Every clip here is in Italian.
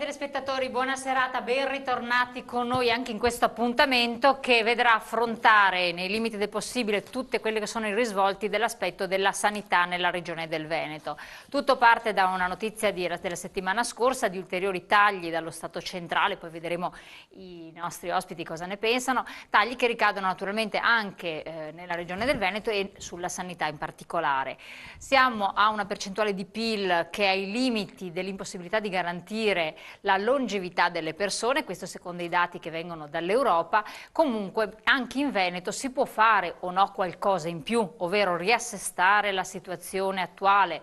telespettatori, buona serata, ben ritornati con noi anche in questo appuntamento che vedrà affrontare nei limiti del possibile tutti quelli che sono i risvolti dell'aspetto della sanità nella regione del Veneto. Tutto parte da una notizia della settimana scorsa di ulteriori tagli dallo Stato centrale, poi vedremo i nostri ospiti cosa ne pensano, tagli che ricadono naturalmente anche nella regione del Veneto e sulla sanità in particolare. Siamo a una percentuale di PIL che è ai limiti dell'impossibilità di garantire la longevità delle persone, questo secondo i dati che vengono dall'Europa. Comunque anche in Veneto si può fare o no qualcosa in più, ovvero riassestare la situazione attuale,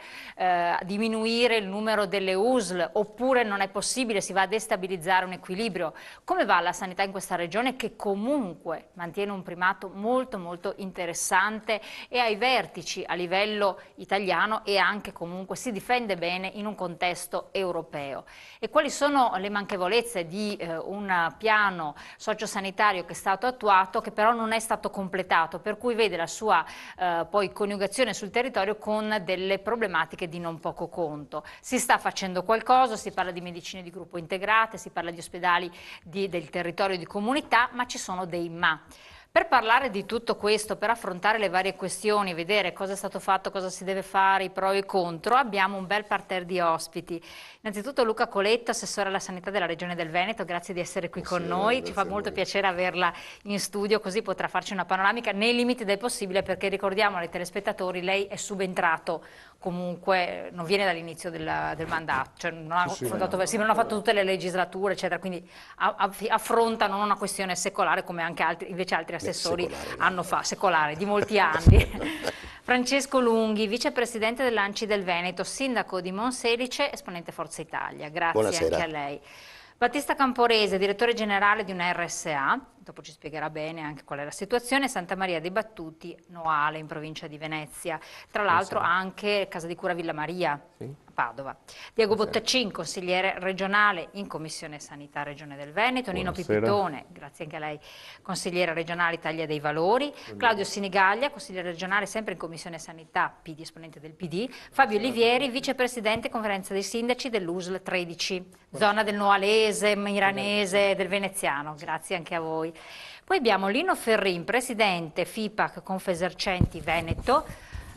diminuire il numero delle USL, oppure non è possibile, si va a destabilizzare un equilibrio. Come va la sanità in questa regione che comunque mantiene un primato molto molto interessante e ai vertici a livello italiano e anche comunque si difende bene in un contesto europeo? E quali sono le manchevolezze di un piano sociosanitario che è stato attuato, che però non è stato completato, per cui vede la sua poi coniugazione sul territorio con delle problematiche di non poco conto. Si sta facendo qualcosa, si parla di medicine di gruppo integrate, si parla di ospedali del territorio di comunità, ma ci sono dei ma. Per parlare di tutto questo, per affrontare le varie questioni, vedere cosa è stato fatto, cosa si deve fare, i pro e i contro, abbiamo un bel parterre di ospiti. Innanzitutto Luca Coletto, assessore alla sanità della Regione del Veneto, grazie di essere qui con noi, ci fa molto piacere averla in studio, così potrà farci una panoramica nei limiti del possibile, perché ricordiamo ai telespettatori, lei è subentrato, comunque non viene dall'inizio del mandato, cioè non ha fatto tutte le legislature, eccetera, quindi affronta non una questione secolare come anche invece altri assessori hanno fatto, secolare, di molti anni. Francesco Lunghi, vicepresidente dell'ANCI del Veneto, sindaco di Monselice, esponente Forza Italia. Grazie. Buonasera. Anche a lei. Battista Camporese, direttore generale di una RSA, dopo ci spiegherà bene anche qual è la situazione, Santa Maria dei Battuti, Noale, in provincia di Venezia. Tra l'altro anche Casa di Cura Villa Maria, a Padova. Diego Bottacin, consigliere regionale in Commissione Sanità Regione del Veneto. Nino Pipitone, grazie anche a lei, consigliere regionale Italia dei Valori. Claudio Sinigaglia, consigliere regionale sempre in Commissione Sanità, PD, esponente del PD. Fabio Olivieri, vicepresidente Conferenza dei Sindaci dell'USL 13, zona del Noalese, Miranese, del Veneziano. Grazie anche a voi. Poi abbiamo Lino Ferrin, presidente FIPAC Confesercenti Veneto,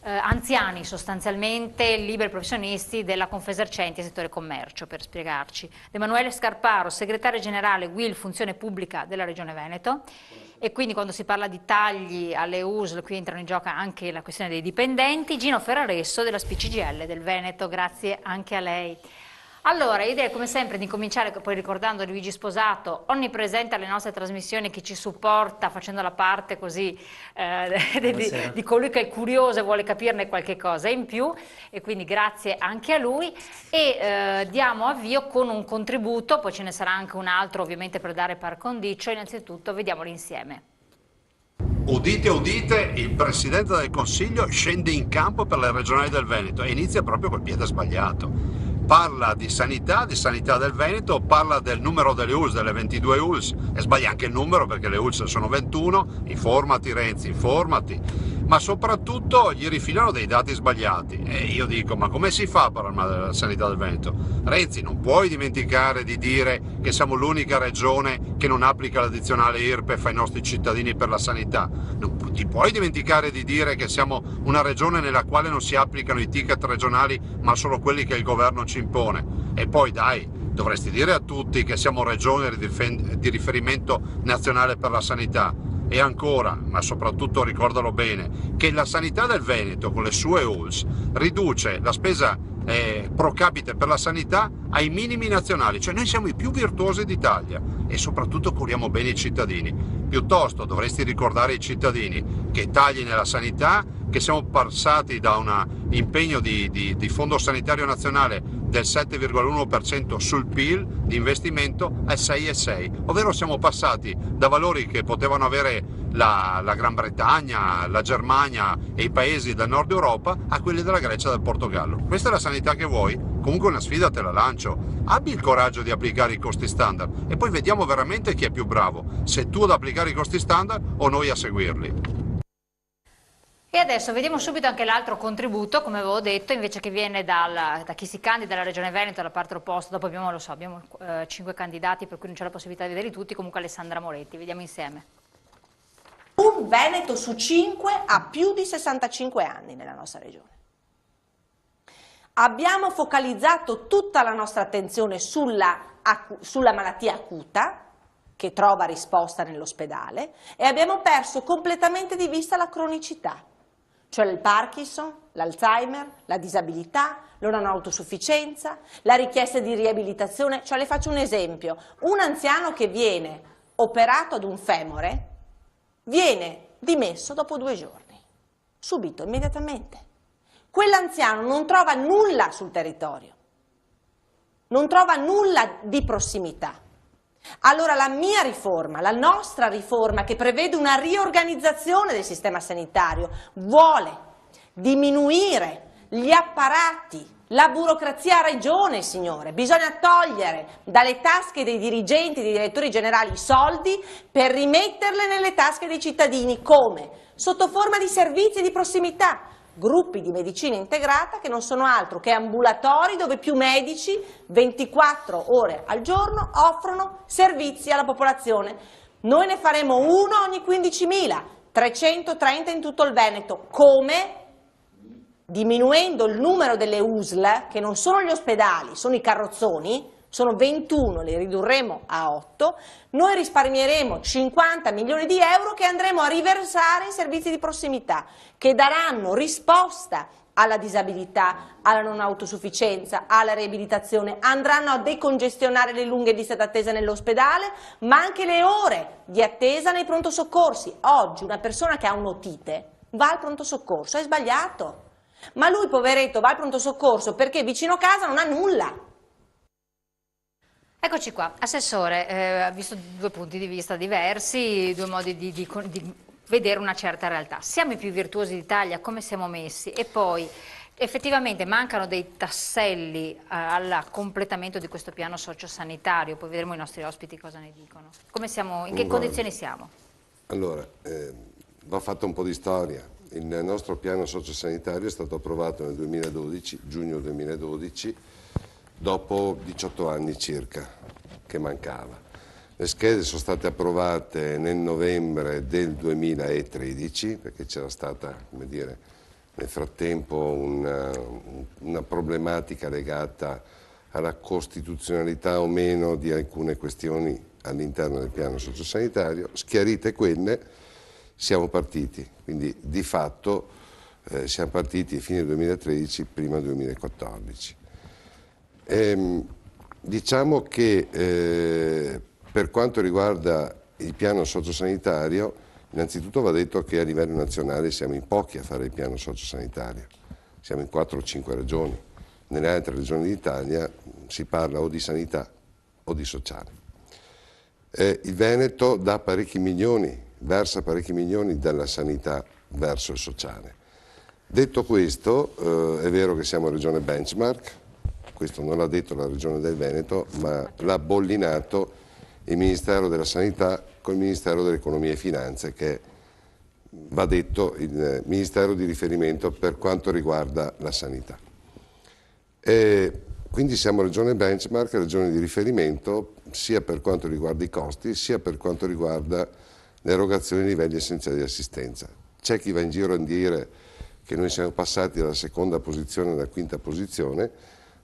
anziani sostanzialmente, liberi professionisti della Confesercenti settore commercio, per spiegarci. Emanuele Scarparo, segretario generale WIL Funzione Pubblica della Regione Veneto. E quindi quando si parla di tagli alle USL qui entrano in gioco anche la questione dei dipendenti. Gino Ferraresso della SPCGL del Veneto, grazie anche a lei. Allora, io direi come sempre di cominciare poi ricordando Luigi Sposato, onnipresente alle nostre trasmissioni, che ci supporta facendo la parte così di colui che è curioso e vuole capirne qualche cosa in più, e quindi grazie anche a lui, e diamo avvio con un contributo, poi ce ne sarà anche un altro ovviamente per dare par condicio. Innanzitutto vediamoli insieme. Udite, udite, il Presidente del Consiglio scende in campo per le regionali del Veneto e inizia proprio col piede sbagliato. Parla di sanità del Veneto, parla del numero delle ULS, delle 22 ULS, e sbaglia anche il numero perché le ULS sono 21, informati Renzi, informati, ma soprattutto gli rifilano dei dati sbagliati. E io dico, ma come si fa a parlare della sanità del Veneto? Renzi, non puoi dimenticare di dire che siamo l'unica regione che non applica l'addizionale IRPEF ai nostri cittadini per la sanità. Non ti puoi dimenticare di dire che siamo una regione nella quale non si applicano i ticket regionali, ma solo quelli che il governo ci impone. E poi dai, dovresti dire a tutti che siamo regione di riferimento nazionale per la sanità. E ancora, ma soprattutto ricordalo bene, che la sanità del Veneto con le sue ULS riduce la spesa pro capite per la sanità ai minimi nazionali, cioè noi siamo i più virtuosi d'Italia e soprattutto curiamo bene i cittadini. Piuttosto dovresti ricordare ai cittadini che tagli nella sanità, che siamo passati da un impegno di Fondo Sanitario Nazionale del 7,1% sul PIL di investimento al 6,6%, ovvero siamo passati da valori che potevano avere la Gran Bretagna, la Germania e i paesi del nord Europa a quelli della Grecia e del Portogallo. Questa è la sanità che vuoi? Comunque una sfida te la lancio, abbi il coraggio di applicare i costi standard e poi vediamo veramente chi è più bravo, se tu ad applicare i costi standard o noi a seguirli. E adesso vediamo subito anche l'altro contributo, come avevo detto, invece che viene da chi si candida alla Regione Veneto, dalla parte opposta. Dopo abbiamo, lo so, abbiamo 5 candidati, per cui non c'è la possibilità di vederli tutti. Comunque Alessandra Moretti, vediamo insieme. Un Veneto su 5 ha più di 65 anni nella nostra regione. Abbiamo focalizzato tutta la nostra attenzione sulla malattia acuta, che trova risposta nell'ospedale, e abbiamo perso completamente di vista la cronicità, cioè il Parkinson, l'Alzheimer, la disabilità, la non autosufficienza, la richiesta di riabilitazione. Cioè, le faccio un esempio: un anziano che viene operato ad un femore viene dimesso dopo 2 giorni, subito, immediatamente. Quell'anziano non trova nulla sul territorio, non trova nulla di prossimità. Allora la mia riforma, la nostra riforma, che prevede una riorganizzazione del sistema sanitario, vuole diminuire gli apparati, la burocrazia a regione, signore. Bisogna togliere dalle tasche dei dirigenti, dei direttori generali i soldi per rimetterle nelle tasche dei cittadini. Come? Sotto forma di servizi di prossimità. Gruppi di medicina integrata che non sono altro che ambulatori dove più medici 24 ore al giorno offrono servizi alla popolazione. Noi ne faremo uno ogni 15.000, 330 in tutto il Veneto. Come? Diminuendo il numero delle USL, che non sono gli ospedali, sono i carrozzoni, sono 21, li ridurremo a 8, noi risparmieremo 50 milioni di euro che andremo a riversare in servizi di prossimità, che daranno risposta alla disabilità, alla non autosufficienza, alla riabilitazione, andranno a decongestionare le lunghe liste d'attesa nell'ospedale, ma anche le ore di attesa nei pronto soccorsi. Oggi una persona che ha un'otite va al pronto soccorso, è sbagliato, ma lui, poveretto, va al pronto soccorso perché vicino a casa non ha nulla. Eccoci qua, Assessore, ha visto 2 punti di vista diversi, 2 modi di vedere una certa realtà. Siamo i più virtuosi d'Italia, come siamo messi? E poi effettivamente mancano dei tasselli al completamento di questo piano sociosanitario, poi vedremo i nostri ospiti cosa ne dicono. Come siamo, in che condizioni siamo? Allora, va fatta un po' di storia. Il nostro piano sociosanitario è stato approvato nel 2012, giugno 2012, dopo 18 anni circa che mancava. Le schede sono state approvate nel novembre del 2013 perché c'era stata, come dire, nel frattempo una problematica legata alla costituzionalità o meno di alcune questioni all'interno del piano sociosanitario. Schiarite quelle, siamo partiti, quindi di fatto siamo partiti a fine 2013, prima 2014. Diciamo che per quanto riguarda il piano sociosanitario, innanzitutto va detto che a livello nazionale siamo in pochi a fare il piano sociosanitario, siamo in 4 o 5 regioni, nelle altre regioni d'Italia si parla o di sanità o di sociale. Il Veneto dà parecchi milioni, versa parecchi milioni dalla sanità verso il sociale. Detto questo, è vero che siamo regione benchmark. Questo non l'ha detto la Regione del Veneto, ma l'ha bollinato il Ministero della Sanità con il Ministero dell'Economia e Finanze, che va detto il Ministero di riferimento per quanto riguarda la sanità. Quindi siamo Regione benchmark, Regione di riferimento, sia per quanto riguarda i costi, sia per quanto riguarda l'erogazione dei livelli essenziali di assistenza. C'è chi va in giro a dire che noi siamo passati dalla 2ª posizione alla 5ª posizione,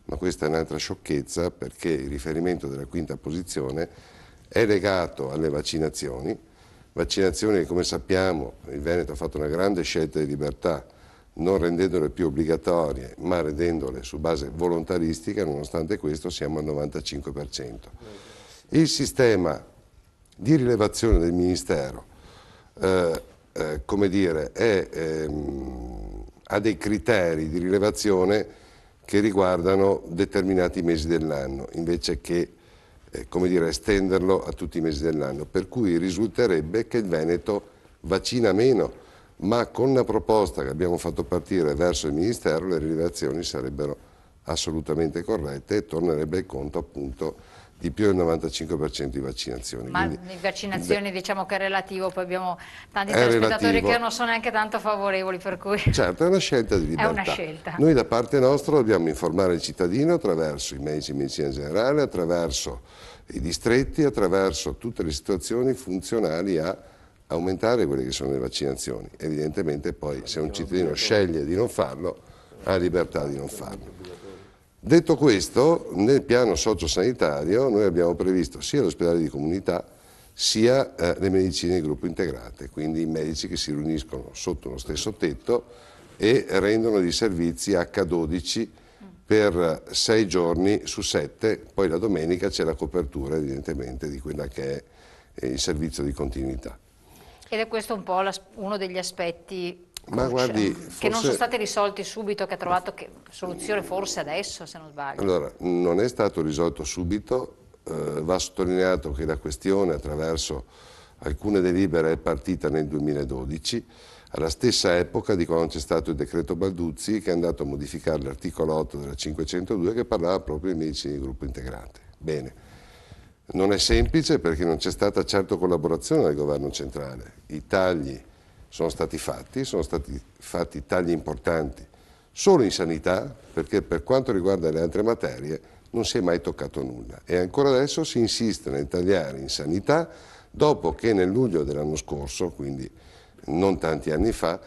ma questa è un'altra sciocchezza perché il riferimento della 5ª posizione è legato alle vaccinazioni che, come sappiamo, il Veneto ha fatto una grande scelta di libertà, non rendendole più obbligatorie ma rendendole su base volontaristica. Nonostante questo siamo al 95%. Il sistema di rilevazione del Ministero come dire, ha dei criteri di rilevazione che riguardano determinati mesi dell'anno, invece che come dire, estenderlo a tutti i mesi dell'anno, per cui risulterebbe che il Veneto vaccina meno, ma con una proposta che abbiamo fatto partire verso il Ministero le rilevazioni sarebbero assolutamente corrette e tornerebbe il conto appunto di più del 95% di vaccinazioni. Ma Quindi, le vaccinazioni diciamo che è relativo, poi abbiamo tanti è telespettatori relativo. che non sono neanche tanto favorevoli, per cui Certo, è una scelta di libertà. è una scelta. Noi da parte nostra dobbiamo informare il cittadino attraverso i medici di medicina generale, attraverso i distretti, attraverso tutte le situazioni funzionali a aumentare quelle che sono le vaccinazioni. Evidentemente poi se un cittadino sceglie di non farlo, ha libertà di non farlo. Detto questo, nel piano sociosanitario noi abbiamo previsto sia l'ospedale di comunità sia le medicine di gruppo integrate, quindi i medici che si riuniscono sotto lo stesso tetto e rendono dei servizi H12 per 6 giorni su 7, poi la domenica c'è la copertura evidentemente di quella che è il servizio di continuità. Ed è questo un po' uno degli aspetti Ma guardi, che non sono stati risolti subito, che ha trovato soluzione forse adesso, se non sbaglio. Allora, non è stato risolto subito, va sottolineato che la questione attraverso alcune delibere è partita nel 2012, alla stessa epoca di quando c'è stato il decreto Balduzzi che è andato a modificare l'articolo 8 della 502 che parlava proprio di medicine di gruppo integrate. Bene, non è semplice perché non c'è stata certo collaborazione del governo centrale, i tagli sono stati fatti tagli importanti solo in sanità, perché per quanto riguarda le altre materie non si è mai toccato nulla e ancora adesso si insiste nel tagliare in sanità dopo che nel luglio dell'anno scorso, quindi non tanti anni fa,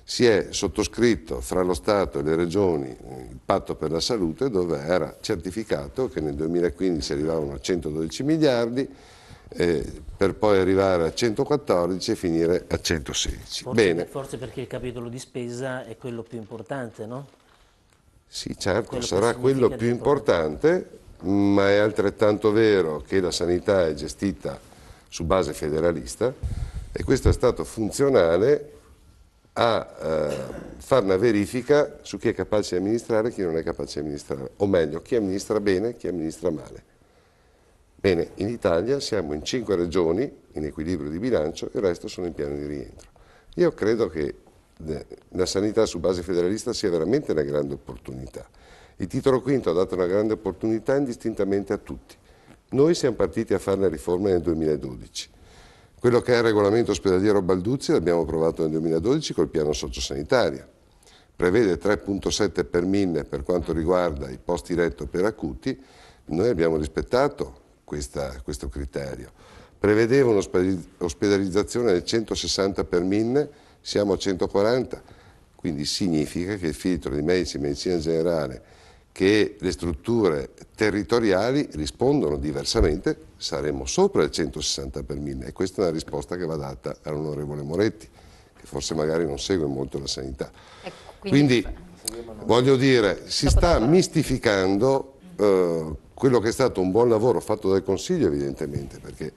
si è sottoscritto fra lo Stato e le regioni il patto per la salute dove era certificato che nel 2015 arrivavano a 112 miliardi per poi arrivare a 114 e finire a 116. Forse perché il capitolo di spesa è quello più importante, no? Sì, certo, sarà quello più importante, ma è altrettanto vero che la sanità è gestita su base federalista e questo è stato funzionale a fare una verifica su chi è capace di amministrare e chi non è capace di amministrare, o meglio, chi amministra bene e chi amministra male. Bene, in Italia siamo in 5 regioni in equilibrio di bilancio, il resto sono in piano di rientro. Io credo che la sanità su base federalista sia veramente una grande opportunità. Il titolo quinto ha dato una grande opportunità indistintamente a tutti. Noi siamo partiti a fare le riforme nel 2012. Quello che è il regolamento ospedaliero Balduzzi l'abbiamo approvato nel 2012 col piano sociosanitario. Prevede 3,7 per 1000 per quanto riguarda i posti letto per acuti, noi abbiamo rispettato questo criterio. Prevedeva un'ospedalizzazione del 160 per 1000, siamo a 140, quindi significa che il filtro di medici e medicina generale, che le strutture territoriali rispondono diversamente, saremmo sopra il 160 per 1000 e questa è una risposta che va data all'onorevole Moretti, che forse magari non segue molto la sanità. Quindi voglio dire, si sta mistificando quello che è stato un buon lavoro fatto dal Consiglio evidentemente, perché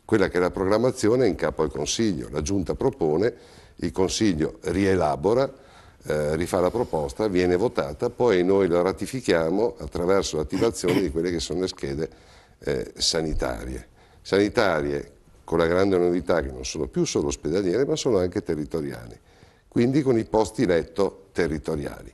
quella che è la programmazione è in capo al Consiglio, la Giunta propone, il Consiglio rielabora, rifà la proposta, viene votata, poi noi la ratifichiamo attraverso l'attivazione di quelle che sono le schede sanitarie. Sanitarie con la grande novità che non sono più solo ospedaliere ma sono anche territoriali, quindi con i posti letto territoriali.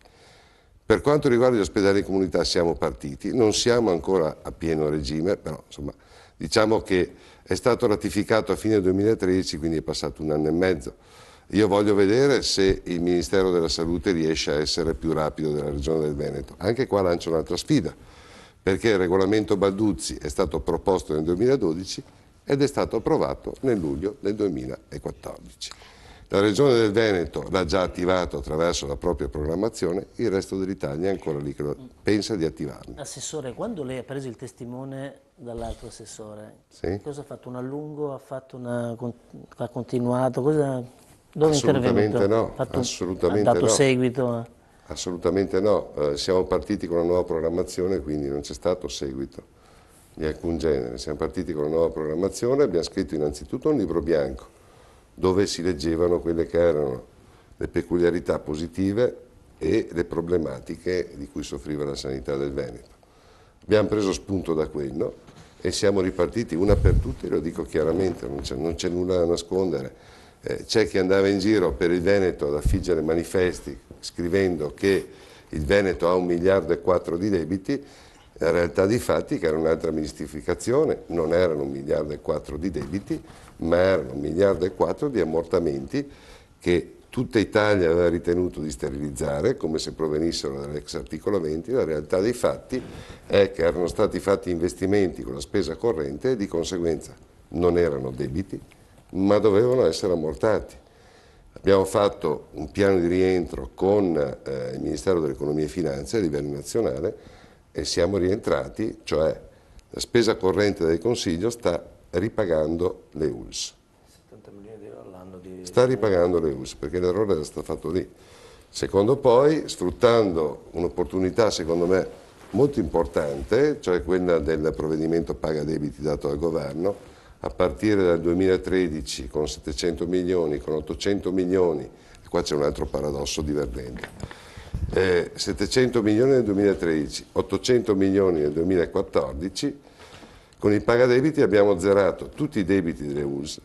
Per quanto riguarda gli ospedali di comunità siamo partiti, non siamo ancora a pieno regime, però insomma diciamo che è stato ratificato a fine 2013, quindi è passato 1 anno e mezzo. Io voglio vedere se il Ministero della Salute riesce a essere più rapido della Regione del Veneto. Anche qua lancio un'altra sfida, perché il regolamento Balduzzi è stato proposto nel 2012 ed è stato approvato nel luglio del 2014. La Regione del Veneto l'ha già attivato attraverso la propria programmazione, il resto dell'Italia è ancora lì che pensa di attivarlo. Assessore, quando lei ha preso il testimone dall'altro assessore, sì? Cosa ha fatto? Un allungo? Ha continuato? Dove è assolutamente intervenuto? No, assolutamente ha dato no. seguito? Assolutamente no, siamo partiti con una nuova programmazione, quindi non c'è stato seguito di alcun genere. Siamo partiti con una nuova programmazione, abbiamo scritto innanzitutto un libro bianco, dove si leggevano quelle che erano le peculiarità positive e le problematiche di cui soffriva la sanità del Veneto. Abbiamo preso spunto da quello e siamo ripartiti una per tutte, lo dico chiaramente, non c'è nulla da nascondere. C'è chi andava in giro per il Veneto ad affiggere manifesti scrivendo che il Veneto ha 1,4 miliardi di debiti, La realtà dei fatti è che era un'altra mistificazione, non erano 1,4 miliardi di debiti, ma erano 1,4 miliardi di ammortamenti che tutta Italia aveva ritenuto di sterilizzare, come se provenissero dall'ex articolo 20. La realtà dei fatti è che erano stati fatti investimenti con la spesa corrente e di conseguenza non erano debiti, ma dovevano essere ammortati. Abbiamo fatto un piano di rientro con il Ministero dell'Economia e Finanze a livello nazionale e siamo rientrati, cioè la spesa corrente del Consiglio sta ripagando le ULSS. 70 milioni di euro all'anno di... Sta ripagando le ULSS perché l'errore era stato fatto lì. Secondo poi, sfruttando un'opportunità secondo me molto importante, cioè quella del provvedimento paga debiti dato dal governo, a partire dal 2013 con 700 milioni, con 800 milioni, e qua c'è un altro paradosso divertente, 700 milioni nel 2013, 800 milioni nel 2014, con il pagadebiti abbiamo zerato tutti i debiti delle ULSS,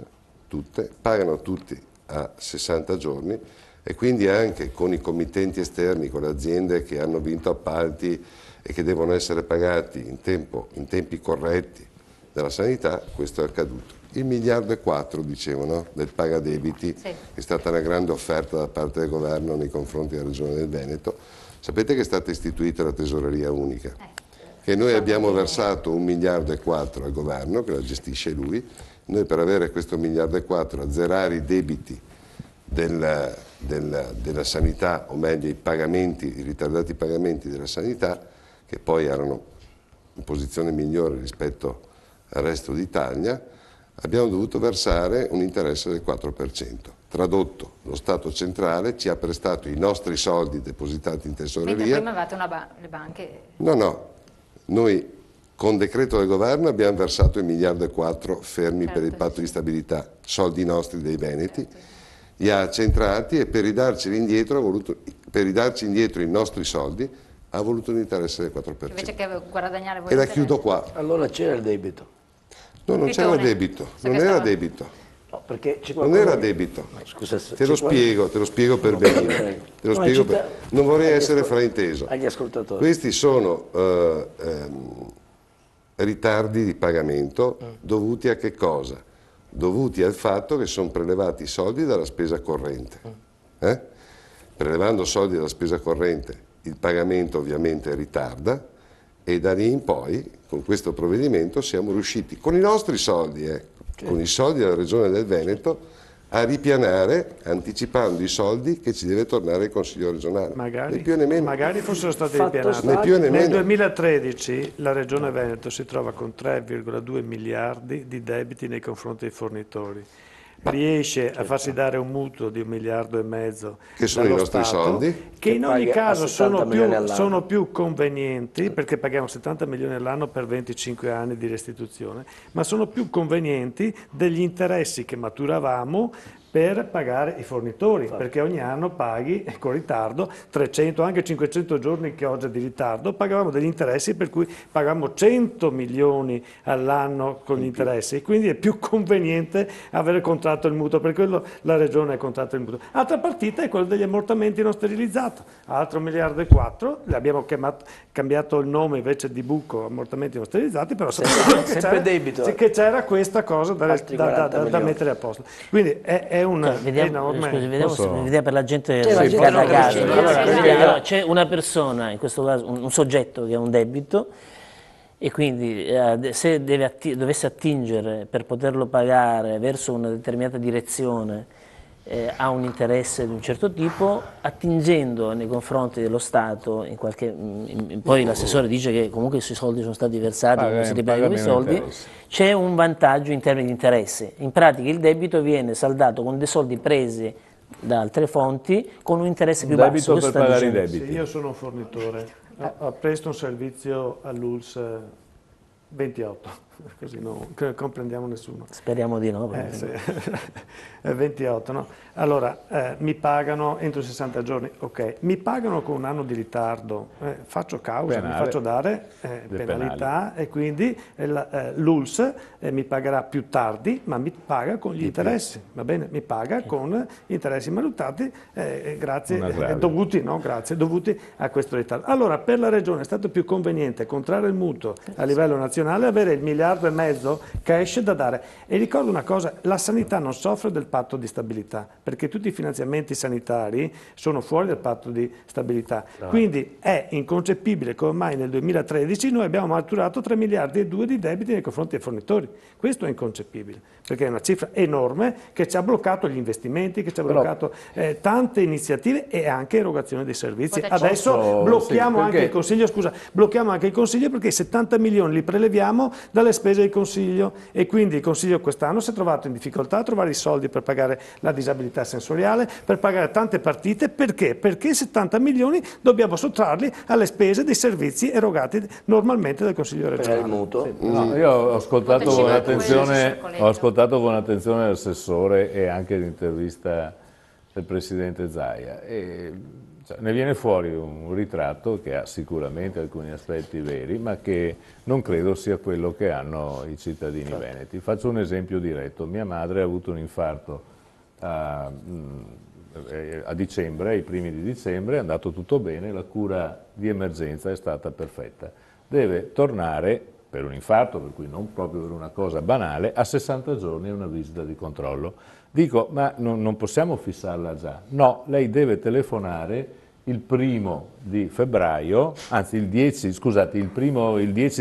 tutte, pagano tutti a 60 giorni e quindi anche con i committenti esterni, con le aziende che hanno vinto appalti e che devono essere pagati in tempi corretti della sanità, questo è accaduto. Il 1,4 miliardi, dicevano, del pagadebiti, sì, è stata una grande offerta da parte del governo nei confronti della Regione del Veneto. Sapete che è stata istituita la tesoreria unica, che noi abbiamo versato 1,4 miliardi al governo, che la gestisce lui. Noi per avere questo 1,4 miliardi, a zerare i debiti della sanità, o meglio i pagamenti, i ritardati pagamenti della sanità, che poi erano in posizione migliore rispetto al resto d'Italia, abbiamo dovuto versare un interesse del 4%. Tradotto, lo Stato centrale ci ha prestato i nostri soldi depositati in tesoreria. Mentre prima avevate le banche... No, noi con decreto del governo abbiamo versato 1,4 miliardi fermi, certo, per il patto di stabilità, soldi nostri dei veneti, certo, li ha accentrati e per ridarci indietro i nostri soldi ha voluto un interesse del 4%. Invece che guadagnare voi. E la chiudo qua. Allora c'era il debito. No, non c'era debito, non era debito. No, perché non era debito. Scusa, te lo spiego per bene. Non vorrei essere frainteso. Agli ascoltatori. Questi sono ritardi di pagamento dovuti a che cosa? Dovuti al fatto che sono prelevati i soldi dalla spesa corrente. Prelevando soldi dalla spesa corrente, il pagamento ovviamente ritarda, e da lì in poi, con questo provvedimento, siamo riusciti, con i nostri soldi, con i soldi della Regione del Veneto, a ripianare, anticipando i soldi che ci deve tornare il Consiglio regionale. Magari fossero stati ripianati. Nel 2013 la Regione Veneto si trova con 3,2 miliardi di debiti nei confronti dei fornitori. Riesce a farsi dare un mutuo di 1,5 miliardi che sono i nostri soldi, che in ogni caso sono più convenienti, perché paghiamo 70 milioni all'anno per 25 anni di restituzione, ma sono più convenienti degli interessi che maturavamo per pagare i fornitori, perché ogni anno paghi con ritardo 300, anche 500 giorni che oggi è di ritardo, pagavamo degli interessi per cui pagavamo 100 milioni all'anno con gli interessi, quindi è più conveniente avere contratto il mutuo, per quello la Regione ha contratto il mutuo. Altra partita è quella degli ammortamenti non sterilizzati, altro 1,4 miliardi, le abbiamo cambiato il nome invece di buco, ammortamenti non sterilizzati, però sapevamo che c'era questa cosa da mettere a posto. Quindi è una enorme... Scusi, vediamo per la gente che da casa. Allora, c'è una persona, in questo caso un soggetto che ha un debito e quindi se dovesse attingere per poterlo pagare verso una determinata direzione ha un interesse di un certo tipo, attingendo nei confronti dello Stato, poi l'assessore dice che comunque i suoi soldi sono stati versati, non si ripagano i soldi, c'è un vantaggio in termini di interesse. In pratica il debito viene saldato con dei soldi presi da altre fonti con un interesse più basso. Debito per pagare i debiti. Sì, io sono un fornitore, presto un servizio all'ULSS 28. così non comprendiamo nessuno. Speriamo di no. Sì. 28, no? Allora, mi pagano entro 60 giorni, ok. Mi pagano con un anno di ritardo, faccio causa, mi faccio dare penalità e quindi l'ULSS mi pagherà più tardi, ma mi paga con gli interessi, va bene? Mi paga con interessi malutati dovuti a questo ritardo. Allora, per la Regione è stato più conveniente contrarre il mutuo a livello nazionale e avere il 1,5 miliardi cash da dare. E ricordo una cosa, la sanità non soffre del patto di stabilità, perché tutti i finanziamenti sanitari sono fuori dal patto di stabilità. No. Quindi è inconcepibile che ormai nel 2013 noi abbiamo maturato 3,2 miliardi di debiti nei confronti dei fornitori. Questo è inconcepibile, perché è una cifra enorme che ci ha bloccato gli investimenti, che ci ha bloccato tante iniziative e anche erogazione dei servizi. Adesso blocchiamo anche il Consiglio, blocchiamo anche il Consiglio perché i 70 milioni li preleviamo dalle spese del Consiglio e quindi il Consiglio quest'anno si è trovato in difficoltà a trovare i soldi per pagare la disabilità sensoriale, per pagare tante partite. Perché? Perché 70 milioni dobbiamo sottrarli alle spese dei servizi erogati normalmente dal Consiglio regionale. Per il mutuo? No, io ho ascoltato con attenzione l'assessore e anche l'intervista del Presidente Zaia. Ne viene fuori un ritratto che ha sicuramente alcuni aspetti veri, ma che non credo sia quello che hanno i cittadini veneti. Faccio un esempio diretto. Mia madre ha avuto un infarto a dicembre, ai primi di dicembre, è andato tutto bene, la cura di emergenza è stata perfetta. Deve tornare per un infarto, per cui non proprio per una cosa banale, a 60 giorni una visita di controllo. Dico, ma non possiamo fissarla già? No, lei deve telefonare il 1° di febbraio, anzi il 10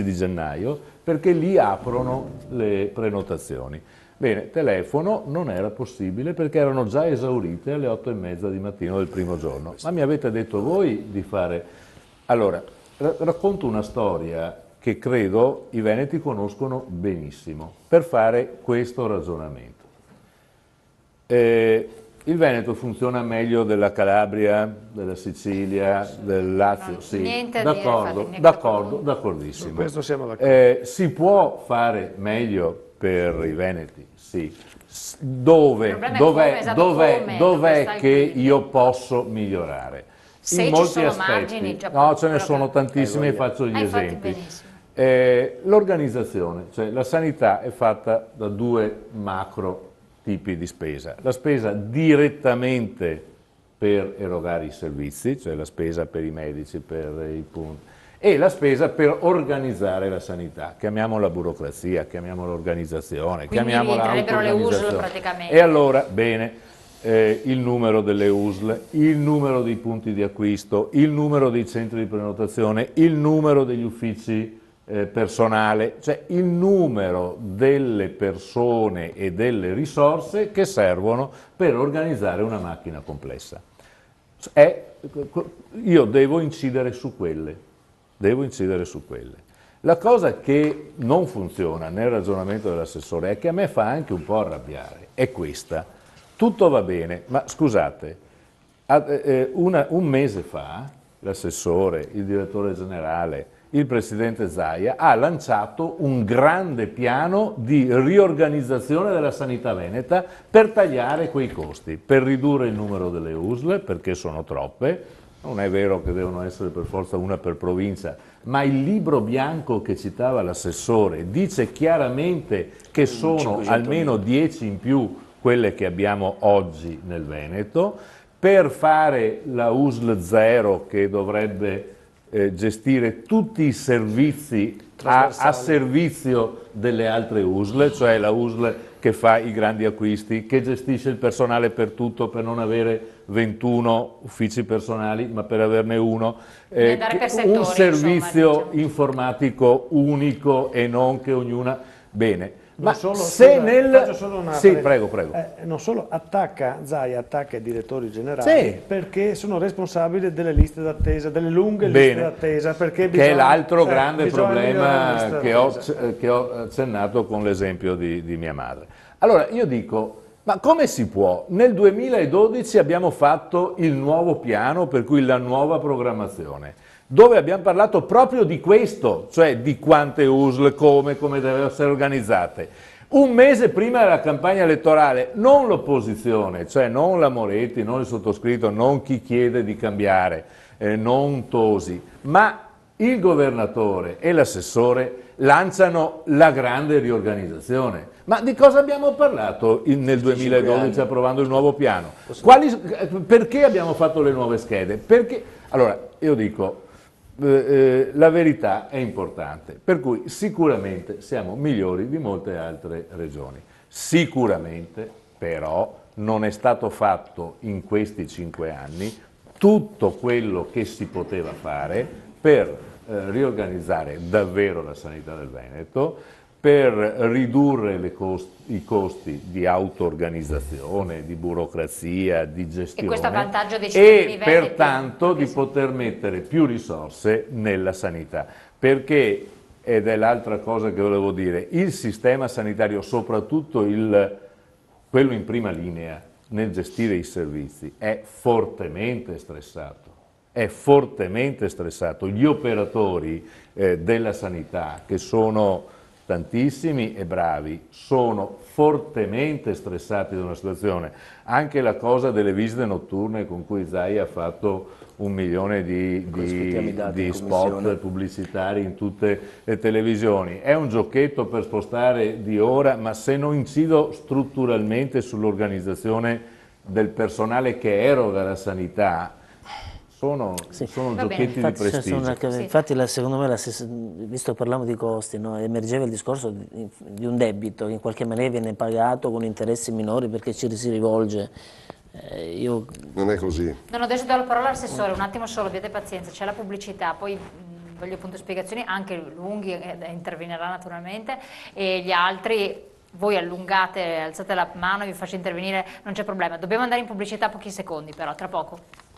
di gennaio, perché lì aprono le prenotazioni. Bene, telefono, non era possibile perché erano già esaurite alle 8:30 di mattino del primo giorno. Ma mi avete detto voi di fare... Allora, racconto una storia che credo i veneti conoscono benissimo per fare questo ragionamento. Il Veneto funziona meglio della Calabria, della Sicilia, del Lazio? Sì, d'accordissimo. Su questo siamo d'accordo. Si può fare meglio per i veneti? Sì. Dov'è che io posso migliorare? Se in molti aspetti. No, ce ne sono tantissimi e faccio gli esempi. L'organizzazione, cioè la sanità è fatta da 2 macro tipi di spesa. La spesa direttamente per erogare i servizi, cioè la spesa per i medici, per i punti, e la spesa per organizzare la sanità. Chiamiamola burocrazia, chiamiamola organizzazione, chiamiamola autoorganizzazione. Praticamente. E allora, bene, il numero delle USL, il numero dei punti di acquisto, il numero dei centri di prenotazione, il numero degli uffici personale, cioè il numero delle persone e delle risorse che servono per organizzare una macchina complessa. Io devo incidere su quelle. La cosa che non funziona nel ragionamento dell'assessore è che a me fa anche un po' arrabbiare, è questa. Tutto va bene, ma scusate, un mese fa l'assessore, il direttore generale, il presidente Zaia ha lanciato un grande piano di riorganizzazione della sanità veneta per tagliare quei costi, per ridurre il numero delle USL, perché sono troppe. Non è vero che devono essere per forza una per provincia, ma il libro bianco che citava l'assessore dice chiaramente che sono almeno 10 in più quelle che abbiamo oggi nel Veneto, per fare la USL 0 che dovrebbe gestire tutti i servizi a servizio delle altre USL, cioè la USL che fa i grandi acquisti, che gestisce il personale per tutto, per non avere 21 uffici personali, ma per averne uno, un servizio informatico unico e non che ognuna... Bene. Ma solo, se sì, prego. Non solo Zaia attacca i direttori generali perché sono responsabili delle liste d'attesa, delle lunghe liste d'attesa, che è l'altro grande problema che ho accennato con l'esempio di mia madre. Allora io dico, ma come si può? Nel 2012 abbiamo fatto il nuovo piano, per cui la nuova programmazione. dove abbiamo parlato proprio di questo, cioè di quante USL, come devono essere organizzate. Un mese prima della campagna elettorale, non l'opposizione, cioè non la Moretti, non il sottoscritto, non chi chiede di cambiare, non Tosi, ma il governatore e l'assessore lanciano la grande riorganizzazione. Ma di cosa abbiamo parlato nel 2012 approvando il nuovo piano? Perché abbiamo fatto le nuove schede? Perché, allora, io dico, la verità è importante, per cui sicuramente siamo migliori di molte altre regioni. Sicuramente, però, non è stato fatto in questi 5 anni tutto quello che si poteva fare per riorganizzare davvero la sanità del Veneto, per ridurre i costi di auto-organizzazione, di burocrazia, di gestione, e questo a vantaggio dei cittadini veneti, pertanto di poter mettere più risorse nella sanità. Perché, ed è l'altra cosa che volevo dire, il sistema sanitario, soprattutto quello in prima linea nel gestire i servizi, è fortemente stressato. È fortemente stressato. Gli operatori della sanità, che sono tantissimi e bravi, sono fortemente stressati da una situazione. Anche la cosa delle visite notturne con cui Zai ha fatto 1 milione di spot pubblicitari in tutte le televisioni. È un giochetto per spostare di ora, ma se non incido strutturalmente sull'organizzazione del personale che eroga la sanità, sono giochetti di prestigio. Infatti, secondo me, visto che parliamo di costi, no, emergeva il discorso di un debito che in qualche maniera viene pagato con interessi minori perché ci si rivolge. Non è così. Adesso do la parola all'assessore, un attimo solo, abbiate pazienza, c'è la pubblicità, poi voglio appunto spiegazioni, anche Lunghi intervenerà naturalmente, e gli altri, voi allungate, alzate la mano e vi faccio intervenire, non c'è problema. Dobbiamo andare in pubblicità pochi secondi però, tra poco.